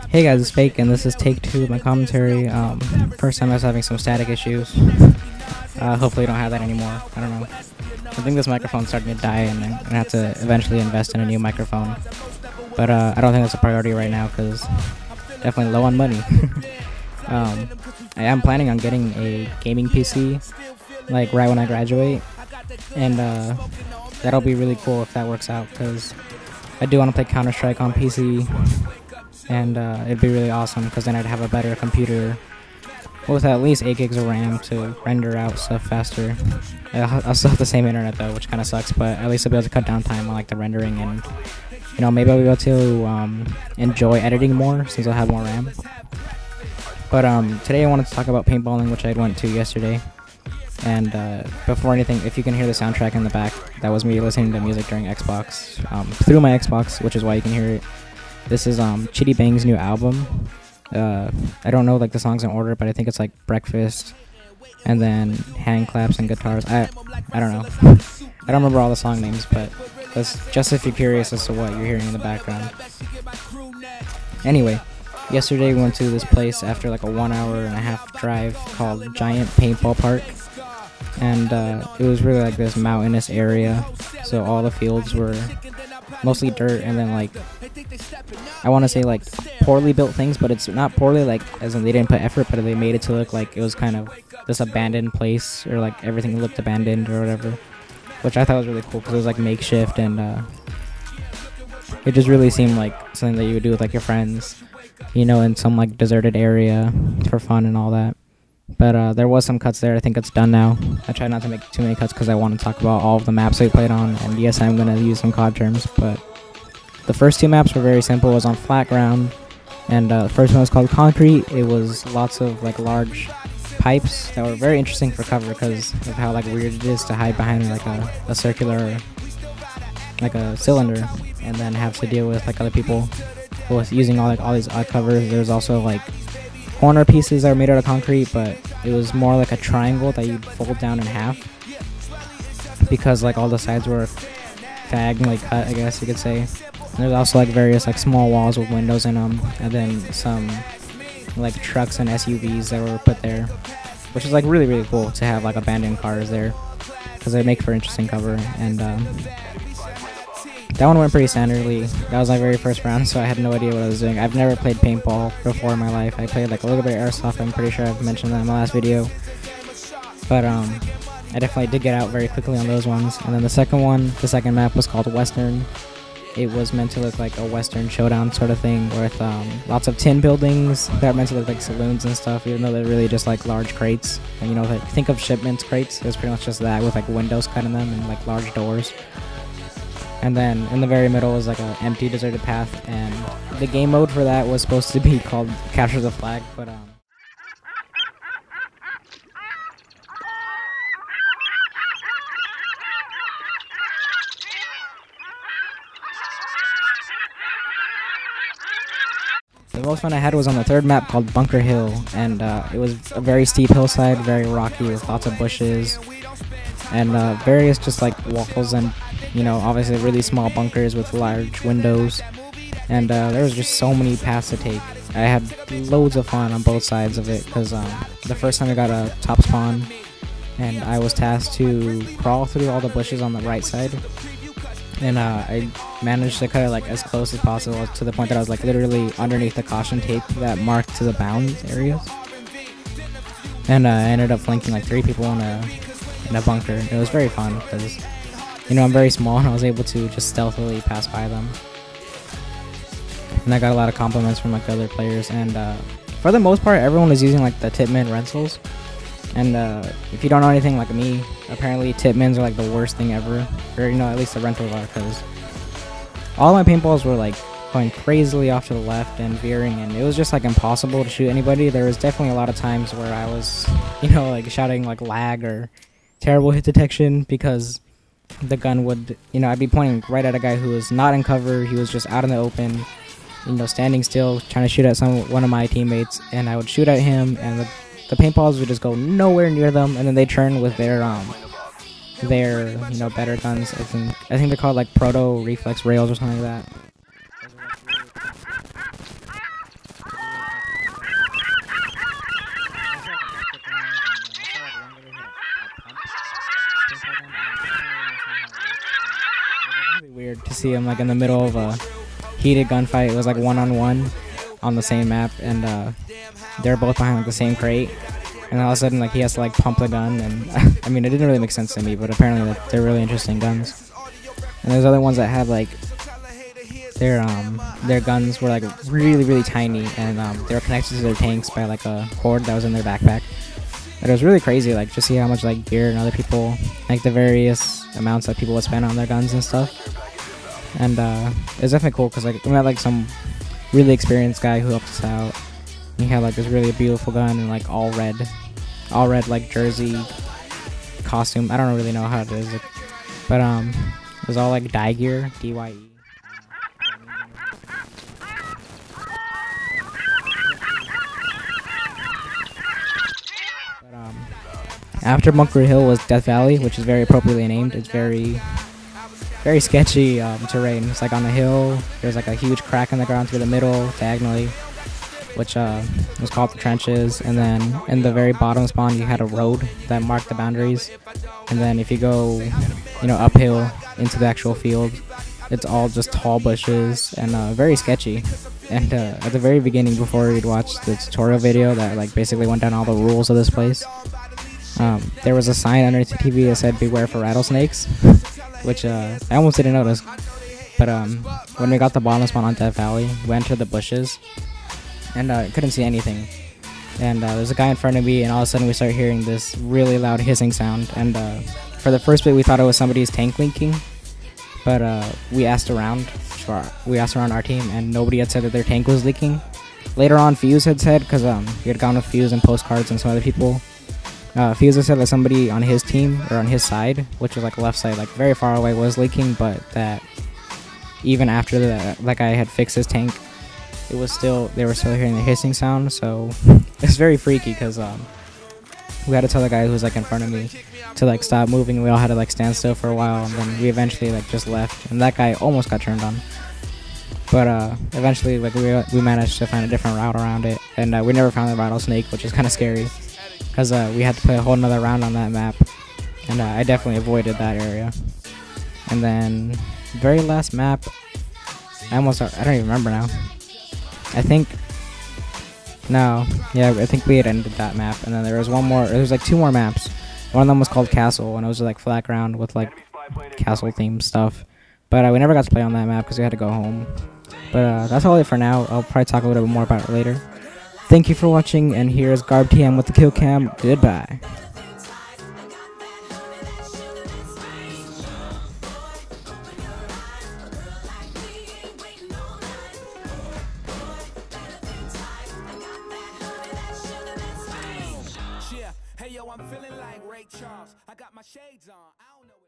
Hey guys, it's Fake, and this is take 2 of my commentary. First time I was having some static issues. Hopefully I don't have that anymore. I don't know. I think this microphone's starting to die, and I'm gonna have to eventually invest in a new microphone. But I don't think that's a priority right now, because definitely low on money. I am planning on getting a gaming PC, like right when I graduate, and that'll be really cool if that works out, because I do want to play Counter-Strike on PC, and it'd be really awesome, because then I'd have a better computer with at least 8 gigs of RAM to render out stuff faster. I'll still have the same internet though, which kind of sucks, but at least I'll be able to cut down time on like the rendering, and you know, maybe I'll be able to enjoy editing more since I'll have more RAM. But today I wanted to talk about paintballing, which I went to yesterday. And before anything, if you can hear the soundtrack in the back, that was me listening to music during Xbox, through my Xbox, which is why you can hear it. This is Chitty Bang's new album. I don't know like the songs in order, but I think it's like Breakfast, and then Hand Claps and Guitars. I don't know. I don't remember all the song names, but that's just if you're curious as to what you're hearing in the background. Anyway, yesterday we went to this place after like a 1.5-hour drive called Giant Paintball Park. And it was really like this mountainous area, so all the fields were mostly dirt, and then like, I want to say like poorly built things, but it's not poorly like as in they didn't put effort, but they made it to look like it was kind of this abandoned place, or like everything looked abandoned or whatever, which I thought was really cool because it was like makeshift, and it just really seemed like something that you would do with like your friends, you know, in some like deserted area for fun and all that. But there was some cuts there. I think it's done now. I tried not to make too many cuts because I want to talk about all of the maps we played on, and yes, I'm going to use some COD terms, but the first 2 maps were very simple. It was on flat ground, and the first one was called Concrete. It was lots of like large pipes that were very interesting for cover because of how like weird it is to hide behind like a circular, like a cylinder, and then have to deal with like other people with using all these odd covers. There's also like corner pieces that were made out of concrete, but it was more like a triangle that you'd fold down in half because like all the sides were like cut, I guess you could say. And there's also like various like small walls with windows in them, and then some like trucks and SUVs that were put there, which is like really cool to have like abandoned cars there because they make for interesting cover. And that one went pretty standardly. That was my very first round, so I had no idea what I was doing. I've never played paintball before in my life. I played like a little bit of airsoft. I'm pretty sure I've mentioned that in my last video. But I definitely did get out very quickly on those ones. And then the second map was called Western. It was meant to look like a Western showdown sort of thing with lots of tin buildings that are meant to look like saloons and stuff, even though they're really just like large crates. And you know, like, think of shipments crates. It was pretty much just that with like windows cut in them and like large doors. And then in the very middle was like an empty deserted path, and the game mode for that was supposed to be called Capture the Flag, but the most fun I had was on the third map called Bunker Hill, and it was a very steep hillside, very rocky with lots of bushes, and various just like walls, and you know, obviously really small bunkers with large windows, and there was just so many paths to take. I had loads of fun on both sides of it because the first time I got a top spawn, and I was tasked to crawl through all the bushes on the right side, and I managed to cut it like as close as possible to the point that I was like literally underneath the caution tape that marked to the bounds areas, and I ended up flanking like 3 people in a bunker. It was very fun because, you know, I'm very small and I was able to just stealthily pass by them. And I got a lot of compliments from like other players, and for the most part everyone was using like the Tipman rentals. And if you don't know anything like me, apparently Tipmans are like the worst thing ever, or you know, at least the rentals are, because all my paintballs were like going crazily off to the left and veering, and it was just like impossible to shoot anybody. There was definitely a lot of times where I was, you know, like shouting like lag or terrible hit detection because the gun would, you know, I'd be pointing right at a guy who was not in cover. He was just out in the open, you know, standing still, trying to shoot at one of my teammates, and I would shoot at him, and the paintballs would just go nowhere near them, and then they turn with their their, you know, better guns. I think they're called like proto reflex rails or something like that. Really weird to see him like in the middle of a heated gunfight. It was like 1-on-1 on the same map, and they're both behind like the same crate. And all of a sudden, like, he has to like pump the gun, and I mean, it didn't really make sense to me, but apparently they're really interesting guns. And there's other ones that had like their guns were like really tiny, and they were connected to their tanks by like a cord that was in their backpack. And it was really crazy, like, to see how much like gear and other people, like the various amounts that people would spend on their guns and stuff. And it was definitely cool because like we met like some really experienced guy who helped us out. He had like this really beautiful gun and like all red like jersey costume. I don't really know how it is, but it was all like dye gear, DYE. After Bunker Hill was Death Valley, which is very appropriately named. It's very sketchy terrain. It's like on a hill. There's like a huge crack in the ground through the middle, diagonally, which was called the trenches. And then in the very bottom spawn, you had a road that marked the boundaries. And then if you go, you know, uphill into the actual field, it's all just tall bushes and very sketchy. And at the very beginning, before we'd watched the tutorial video that like basically went down all the rules of this place, there was a sign underneath the TV that said "Beware for rattlesnakes," which I almost didn't notice. But when we got the bottom spawn on Death Valley, we entered the bushes and couldn't see anything. And there's a guy in front of me, and all of a sudden we start hearing this really loud hissing sound. And for the first bit, we thought it was somebody's tank leaking. But we asked around our team, and nobody had said that their tank was leaking. Later on, Fuse had said, because he had gone with Fuse and Postcards and some other people. Fuse had said that somebody on his team, or on his side, which was like left side, like very far away, was leaking, but that even after that guy had fixed his tank, they were still hearing the hissing sound. So it's very freaky, because we had to tell the guy who was like in front of me to like stop moving. We all had to like stand still for a while, and then we eventually like just left, and that guy almost got turned on. But eventually like we managed to find a different route around it, and we never found the rattlesnake, which is kind of scary, because we had to play a whole nother round on that map, and I definitely avoided that area. And then the very last map, I don't even remember now. I think we had ended that map, and then there was one more. There was like two more maps. One of them was called Castle, and it was like flat ground with like castle themed stuff. But we never got to play on that map because we had to go home. But that's all it for now. I'll probably talk a little bit more about it later. Thank you for watching, and here's Garb TM with the kill cam. Goodbye. Hey yo, I'm feeling like Ray Charles. I got my shades on. I don't know.